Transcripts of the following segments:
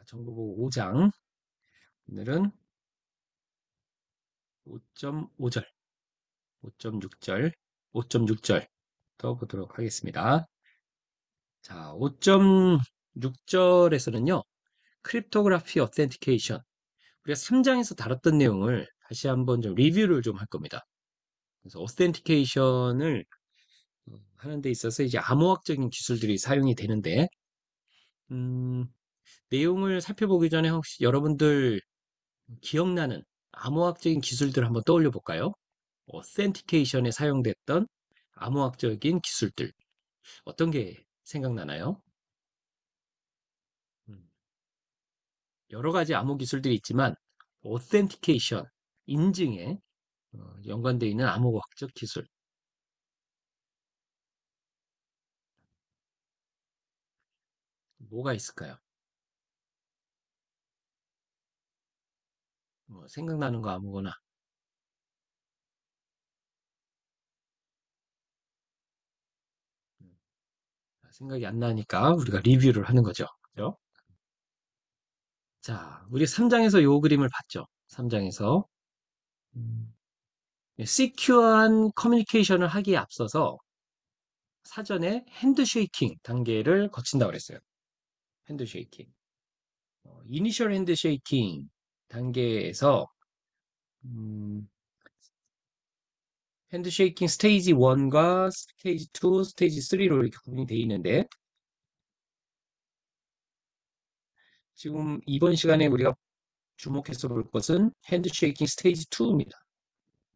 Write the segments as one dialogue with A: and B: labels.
A: 정보보 5장. 오늘은 5.5절, 5.6절, 5.6절 더 보도록 하겠습니다. 자, 5.6절에서는요, 크립토그래피 어센티케이션. 우리가 3장에서 다뤘던 내용을 다시 한번 좀 리뷰를 좀 할 겁니다. 그래서 어센티케이션을 하는 데 있어서 이제 암호학적인 기술들이 사용이 되는데, 음, 내용을 살펴보기 전에 혹시 여러분들 기억나는 암호학적인 기술들 한번 떠올려 볼까요? 어센티케이션에 사용됐던 암호학적인 기술들 어떤 게 생각나나요? 음, 여러 가지 암호 기술들이 있지만 어센티케이션 인증에 연관되어 있는 암호학적 기술 뭐가 있을까요? 뭐 생각나는 거 아무거나. 음, 생각이 안 나니까 우리가 리뷰를 하는 거죠. 그죠? 자, 우리 3장에서 요 그림을 봤죠. 3장에서 시큐어한 커뮤니케이션을 하기에 앞서서 사전에 핸드쉐이킹 단계를 거친다고 그랬어요. 핸드쉐이킹. 이니셜 핸드쉐이킹 단계에서 음, 핸드쉐이킹 스테이지 1과 스테이지 2, 스테이지 3로 이렇게 구분이 되어 있는데 지금 이번 시간에 우리가 주목해서 볼 것은 핸드쉐이킹 스테이지 2입니다.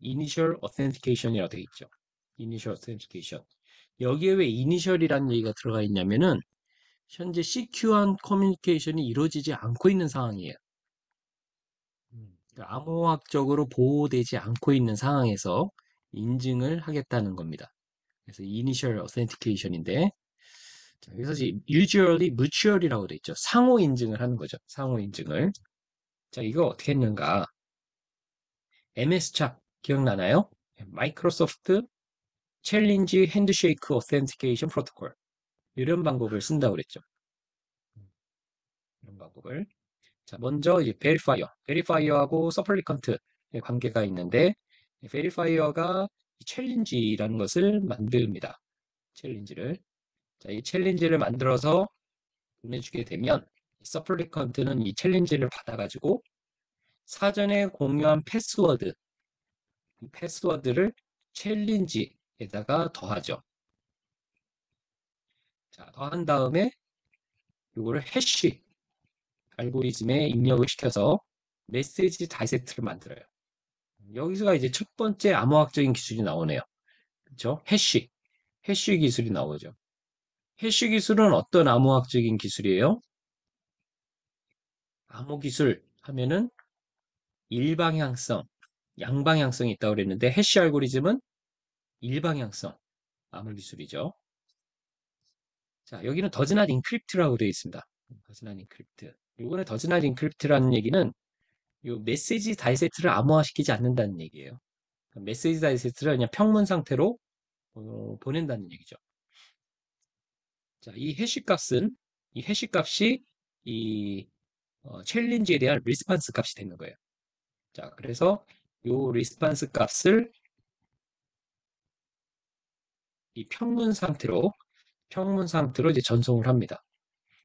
A: 이니셜 어센티케이션이라고 되어 있죠. 이니셜 어센티케이션. 여기에 왜 이니셜이라는 얘기가 들어가 있냐면은 현재 시큐어한 커뮤니케이션이 이루어지지 않고 있는 상황이에요. 그러니까 암호학적으로 보호되지 않고 있는 상황에서 인증을 하겠다는 겁니다. 그래서 initial authentication인데 여기서 usually mutual이라고 돼 있죠. 상호 인증을 하는 거죠. 상호 인증을. 자, 이거 어떻게 했는가? MSCHAP 기억나나요? 마이크로소프트 챌린지 핸드쉐이크 오센티케이션 프로토콜 이런 방법을 쓴다고 그랬죠. 이런 방법을. 자, 먼저 이제 베리파이어하고 서플리컨트의 관계가 있는데 베리파이어가 챌린지라는 것을 만듭니다. 챌린지를. 자, 이 챌린지를 만들어서 보내주게 되면 서플리컨트는 이 챌린지를 받아가지고 사전에 공유한 패스워드, 이 패스워드를 챌린지에다가 더하죠. 자, 더한 다음에 이거를 해시 알고리즘에 입력을 시켜서 메시지 다이세트를 만들어요. 여기서가 이제 첫 번째 암호학적인 기술이 나오네요. 그렇죠? 해시 기술이 나오죠. 해시 기술은 어떤 암호학적인 기술이에요? 암호 기술 하면은 일방향성, 양방향성이 있다고 그랬는데 해시 알고리즘은 일방향성 암호 기술이죠. 자, 여기는 더즈낫 인크립트라고 되어 있습니다. 더즈낫 인크립트. 요번에 더즈낫 인크립트라는 얘기는 요 메시지 다이세트를 암호화시키지 않는다는 얘기예요. 메시지 다이세트를 그냥 평문 상태로 보낸다는 얘기죠. 자, 이 해시 값이 이 챌린지에 대한 리스판스 값이 되는 거예요. 자, 그래서 요 리스판스 값을 이 평문 상태로 이제 전송을 합니다.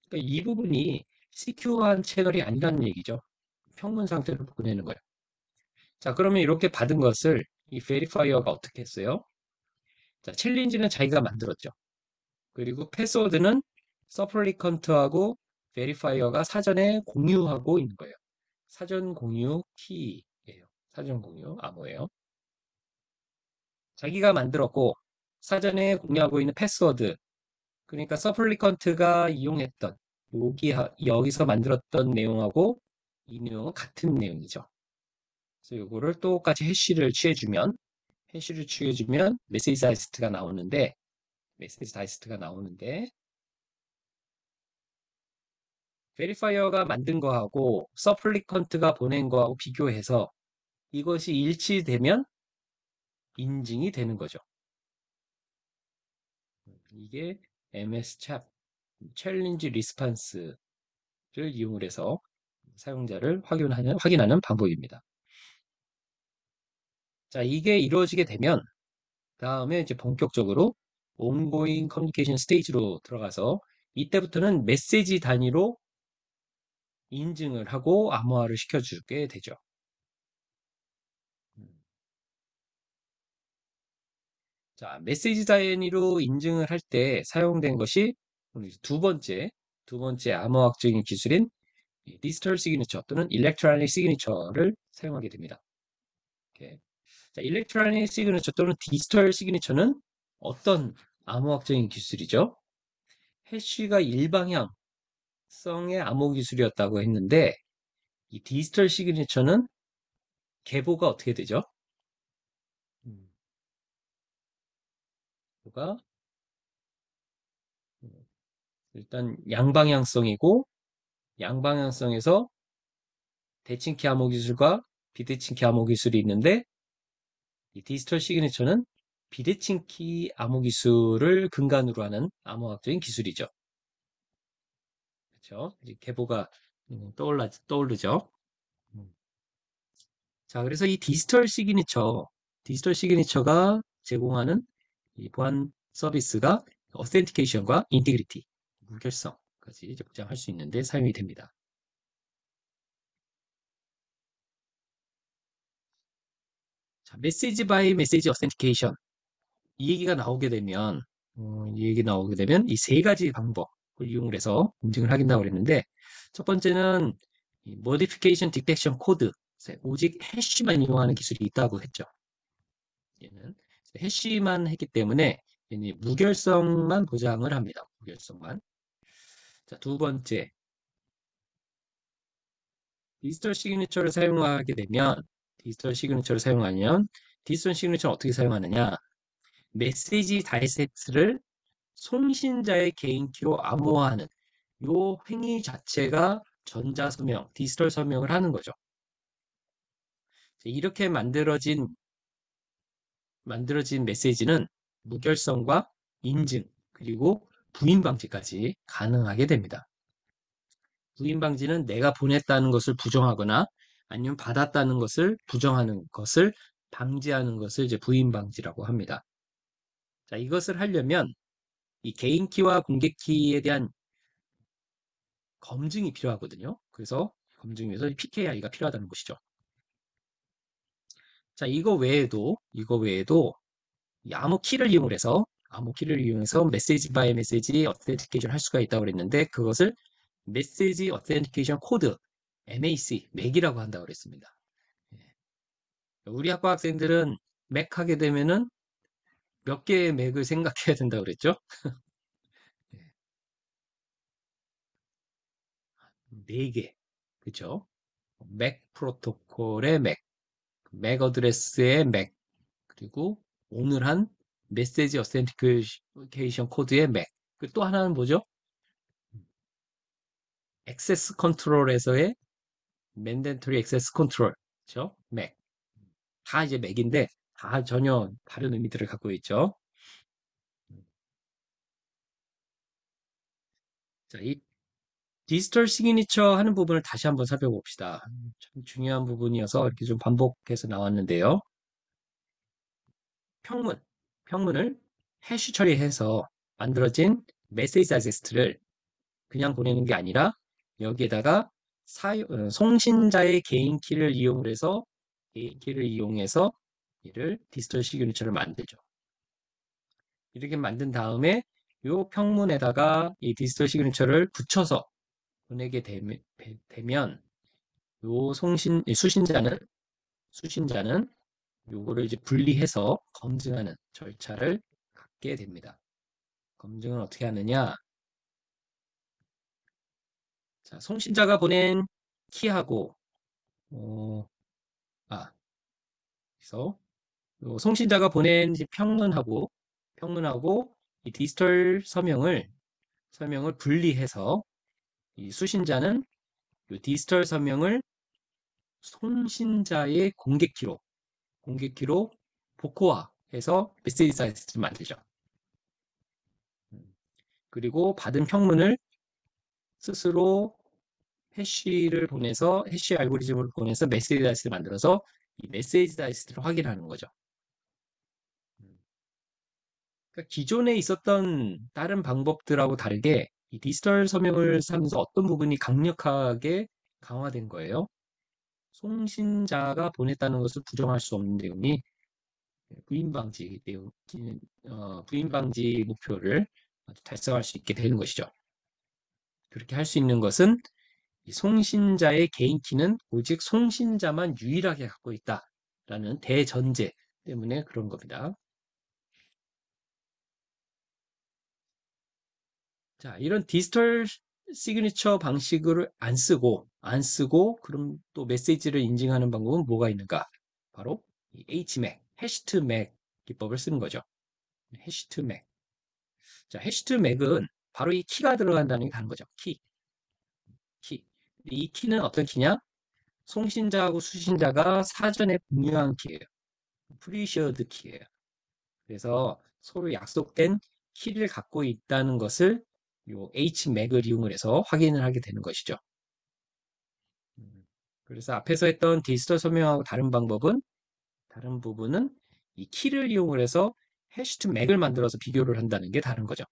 A: 그러니까 이 부분이 시큐어한 채널이 아니라는 얘기죠. 평문 상태로 보내는 거예요. 자, 그러면 이렇게 받은 것을 이 베리파이어가 어떻게 했어요? 자, 챌린지는 자기가 만들었죠. 그리고 패스워드는 서플리컨트하고 베리파이어가 사전에 공유하고 있는 거예요. 사전 공유 키예요. 사전 공유 암호예요. 자기가 만들었고 사전에 공유하고 있는 패스워드 그러니까 서플리컨트가 이용했던 여기서 만들었던 내용하고 이 내용은 같은 내용이죠. 그래서 이거를 똑같이 해시를 취해주면 메시지 다이스트가 나오는데 베리파이어가 만든 거하고 서플리컨트가 보낸 거하고 비교해서 이것이 일치되면 인증이 되는 거죠. 이게 MS 찹 챌린지 리스판스 이용을 해서 사용자를 확인하는 방법입니다. 자, 이게 이루어지게 되면 다음에 이제 본격적으로 ongoing communication 스테이지로 들어가서 이때부터는 메시지 단위로 인증을 하고 암호화를 시켜주게 되죠. 자, 메시지 단위로 인증을 할 때 사용된 것이 두 번째 암호화적인 기술인 디지털 시그니처 또는 일렉트로닉 시그니처를 사용하게 됩니다. 이렇게. 자, 일렉트로닉 시그니처 또는 디지털 시그니처는 어떤 암호학적인 기술이죠? 해시가 일방향성의 암호 기술이었다고 했는데 이 디지털 시그니처는 계보가 어떻게 되죠? 음, 계보가 일단 양방향성이고 양방향성에서 대칭키 암호 기술과 비대칭키 암호 기술이 있는데 이 디지털 시그니처는 비대칭키 암호 기술을 근간으로 하는 암호학적인 기술이죠. 그렇죠? 이제 계보가 떠오르죠. 음. 자, 그래서 이 디지털 시그니처가 제공하는 이 보안 서비스가 어센티케이션과 인티그리티, 무결성까지 이제 보장할 수 있는데 사용이 됩니다. 자, 메시지 바이 메시지 어센티케이션. 이 얘기 나오게 되면 이 세 가지 방법을 이용을 해서 인증을 하긴다고 그랬는데, 첫 번째는 이 modification detection code, 오직 해시만 이용하는 기술이 있다고 했죠. 얘는 해시만 했기 때문에 얘는 무결성만 보장을 합니다. 무결성만. 자, 두 번째, 디지털 시그니처를 사용하게 되면 디지털 시그니처를 사용하면 디지털 시그니처를 어떻게 사용하느냐? 메시지 다이세트를 송신자의 개인키로 암호화하는 요 행위 자체가 전자서명, 디지털 서명을 하는 거죠. 이렇게 만들어진 메시지는 무결성과 인증, 그리고 부인 방지까지 가능하게 됩니다. 부인 방지는 내가 보냈다는 것을 부정하거나 아니면 받았다는 것을 부정하는 것을 방지하는 것을 이제 부인 방지라고 합니다. 자, 이것을 하려면 이 개인키와 공개키에 대한 검증이 필요하거든요. 그래서 검증 위해서 PKI가 필요하다는 것이죠. 자, 이거 외에도 이 암호키를 이용해서 메시지 바이 메시지 어센티케이션 할 수가 있다고 그랬는데 그것을 메시지 어센티케이션 코드 맥이라고 한다고 그랬습니다. 예. 우리 학과 학생들은 맥 하게 되면은 몇 개의 맥을 생각해야 된다고 그랬죠? 예. 네 개. 그죠? 맥 프로토콜의 맥 어드레스의 맥, 그리고 오늘 한 메시지 어센티케이션 코드의 맥. 또 하나는 뭐죠? 액세스 컨트롤에서의 맨덴토리 액세스 컨트롤. 그죠? 맥. 다 이제 맥인데 다 전혀 다른 의미들을 갖고 있죠. 자, 이 디지털 시그니처 하는 부분을 다시 한번 살펴봅시다. 참 중요한 부분이어서 이렇게 좀 반복해서 나왔는데요. 평문, 평문을 해시 처리해서 만들어진 메시지 다이제스트를 그냥 보내는 게 아니라 여기에다가 송신자의 개인키를 이용해서 이를 디지털 시그니처를 만들죠. 이렇게 만든 다음에 이 평문에다가 이 디지털 시그니처를 붙여서 보내게 되면 요 수신자는 요거를 이제 분리해서 검증하는 절차를 갖게 됩니다. 검증을 어떻게 하느냐? 자, 송신자가 보낸 키하고 어, 아, 그래서 요 송신자가 보낸 평문하고 이 디지털 서명을 분리해서 이 수신자는 이 디지털 서명을 송신자의 공개키로 복호화해서 메시지 사이트를 만들죠. 그리고 받은 평문을 스스로 해시를 보내서 해시 알고리즘을 보내서 메시지 다이스를 만들어서 이 메시지 다이스를 확인하는 거죠. 그러니까 기존에 있었던 다른 방법들하고 다르게 이 디지털 서명을 사면서 어떤 부분이 강력하게 강화된 거예요. 송신자가 보냈다는 것을 부정할 수 없는 내용이 부인 방지 내용, 부인 방지 목표를 달성할 수 있게 되는 것이죠. 그렇게 할 수 있는 것은 이 송신자의 개인 키는 오직 송신자만 유일하게 갖고 있다라는 대전제 때문에 그런 겁니다. 자, 이런 디지털 시그니처 방식을 안 쓰고 그럼 또 메시지를 인증하는 방법은 뭐가 있는가? 바로 이 HMAC, 해시트맥 기법을 쓰는 거죠. 해시트맥. 자, 해시트맥은 바로 이 키가 들어간다는 게 다른 거죠. 키. 이 키는 어떤 키냐? 송신자하고 수신자가 사전에 공유한 키예요. 프리셔드 키예요. 그래서 서로 약속된 키를 갖고 있다는 것을 요 HMAC을 이용을 해서 확인을 하게 되는 것이죠. 그래서 앞에서 했던 디지털 서명하고 다른 부분은 이 키를 이용을 해서 해시트맥을 만들어서 비교를 한다는 게 다른 거죠.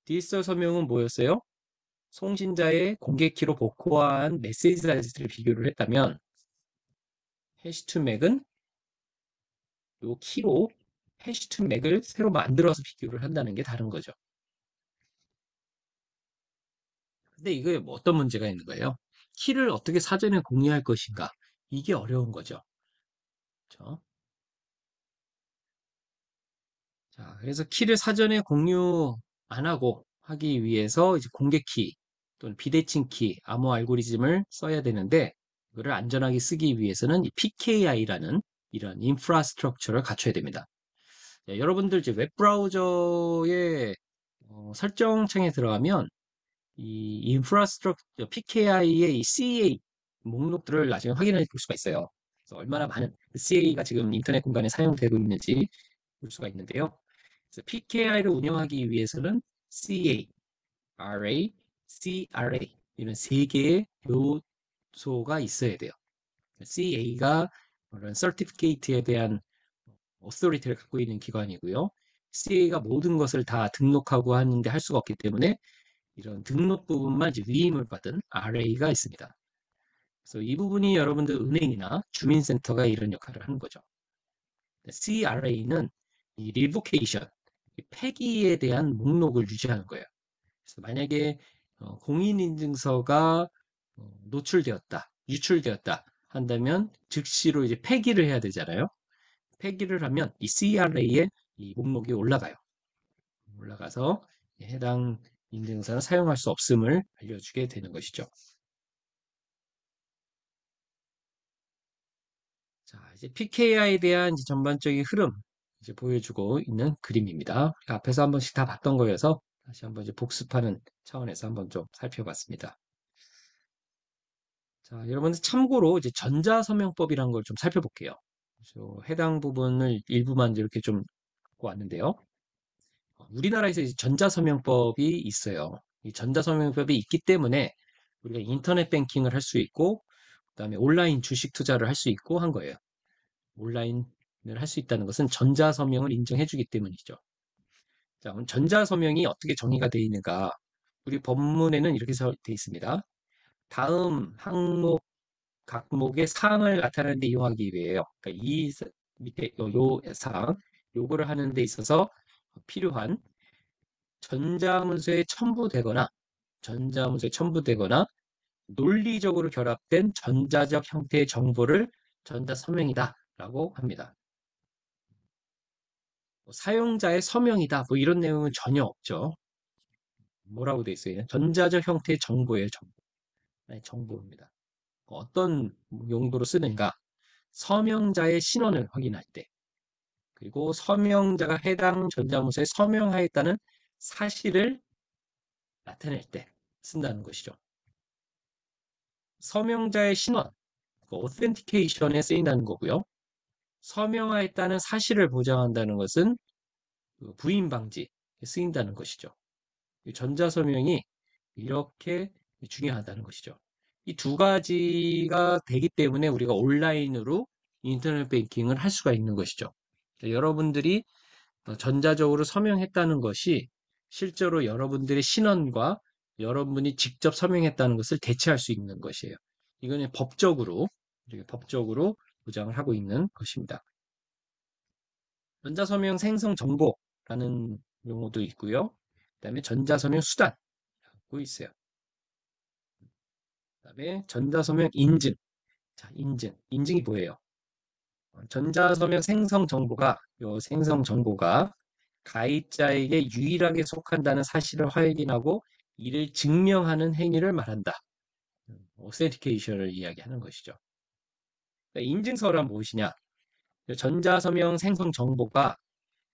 A: 디지털 서명은 뭐였어요? 송신자의 공개 키로 복호한 메시지 사이즈를 비교를 했다면 해시트맥은 요 키로 해시트맥을 새로 만들어서 비교를 한다는 게 다른 거죠. 근데 이게 뭐 어떤 문제가 있는 거예요? 키를 어떻게 사전에 공유할 것인가? 이게 어려운 거죠. 그렇죠? 자, 그래서 키를 사전에 공유 안 하고 하기 위해서 이제 공개 키 또는 비대칭 키, 암호 알고리즘을 써야 되는데 이거를 안전하게 쓰기 위해서는 이 PKI라는 이런 인프라스트럭처를 갖춰야 됩니다. 자, 여러분들 이제 웹브라우저의 설정창에 들어가면 이 인프라스트럭처 PKI의 이 CA 목록들을 나중에 확인해 볼 수가 있어요. 그래서 얼마나 많은 CA가 지금 인터넷 공간에 사용되고 있는지 볼 수가 있는데요. 그래서 PKI를 운영하기 위해서는 CA, RA, CRA 이런 세 개의 요소가 있어야 돼요. CA가 그런 서티피케이트에 대한 어소리티를 갖고 있는 기관이고요. CA가 모든 것을 다 등록하고 하는데 할 수가 없기 때문에 이런 등록 부분만 이제 위임을 받은 RA가 있습니다. 그래서 이 부분이 여러분들 은행이나 주민센터가 이런 역할을 하는 거죠. CRA는 이 리보케이션, 폐기에 대한 목록을 유지하는 거예요. 그래서 만약에 공인인증서가 노출되었다, 유출되었다 한다면 즉시로 이제 폐기를 해야 되잖아요. 폐기를 하면 이 CRA에 이 목록이 올라가요. 올라가서 해당 인증서는 사용할 수 없음을 알려주게 되는 것이죠. 자, 이제 PKI에 대한 이제 전반적인 흐름 이제 보여주고 있는 그림입니다. 앞에서 한 번씩 다 봤던 거여서 다시 한번 이제 복습하는 차원에서 한번 좀 살펴봤습니다. 자, 여러분들 참고로 이제 전자서명법이라는 걸 좀 살펴볼게요. 그래서 해당 부분을 일부만 이렇게 좀 갖고 왔는데요. 우리나라에서 이제 전자서명법이 있어요. 이 전자서명법이 있기 때문에 우리가 인터넷 뱅킹을 할 수 있고, 그다음에 온라인 주식 투자를 할 수 있고 한 거예요. 온라인을 할 수 있다는 것은 전자서명을 인정해주기 때문이죠. 자, 그럼 전자서명이 어떻게 정의가 되어 있는가? 우리 법문에는 이렇게 되어 있습니다. 다음 항목 각목의 사항을 나타내는 데 이용하기 위해요. 그러니까 이 밑에 요 사항, 요거를 하는 데 있어서 필요한 전자문서에 첨부되거나 전자문서에 첨부되거나 논리적으로 결합된 전자적 형태의 정보를 전자서명이다라고 합니다. 사용자의 서명이다 뭐 이런 내용은 전혀 없죠. 뭐라고 돼 있어요? 전자적 형태의 정보예요, 정보. 아니, 정보입니다. 어떤 용도로 쓰는가? 서명자의 신원을 확인할 때, 그리고 서명자가 해당 전자문서에 서명하였다는 사실을 나타낼 때 쓴다는 것이죠. 서명자의 신원, 오센티케이션에 쓰인다는 거고요. 서명하였다는 사실을 보장한다는 것은 부인 방지에 쓰인다는 것이죠. 전자서명이 이렇게 중요하다는 것이죠. 이 두 가지가 되기 때문에 우리가 온라인으로 인터넷 뱅킹을 할 수가 있는 것이죠. 여러분들이 전자적으로 서명했다는 것이 실제로 여러분들의 신원과 여러분이 직접 서명했다는 것을 대체할 수 있는 것이에요. 이거는 법적으로, 이렇게 법적으로 보장을 하고 있는 것입니다. 전자서명 생성 정보라는 용어도 있고요. 그다음에 전자서명 수단도 있어요. 그다음에 전자서명 인증. 자, 인증이 뭐예요? 전자서명 생성 정보가, 요 생성 정보가 가입자에게 유일하게 속한다는 사실을 확인하고 이를 증명하는 행위를 말한다. 오센티케이션을 이야기하는 것이죠. 그러니까 인증서란 무엇이냐? 전자서명 생성 정보가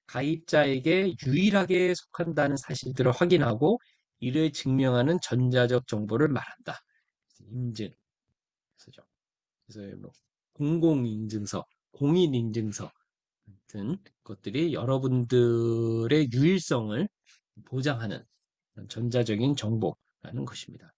A: 가입자에게 유일하게 속한다는 사실들을 확인하고 이를 증명하는 전자적 정보를 말한다. 인증. 그래서 뭐 공공인증서, 공인인증서 같은 것들이 여러분들의 유일성을 보장하는 전자적인 정보라는 것입니다.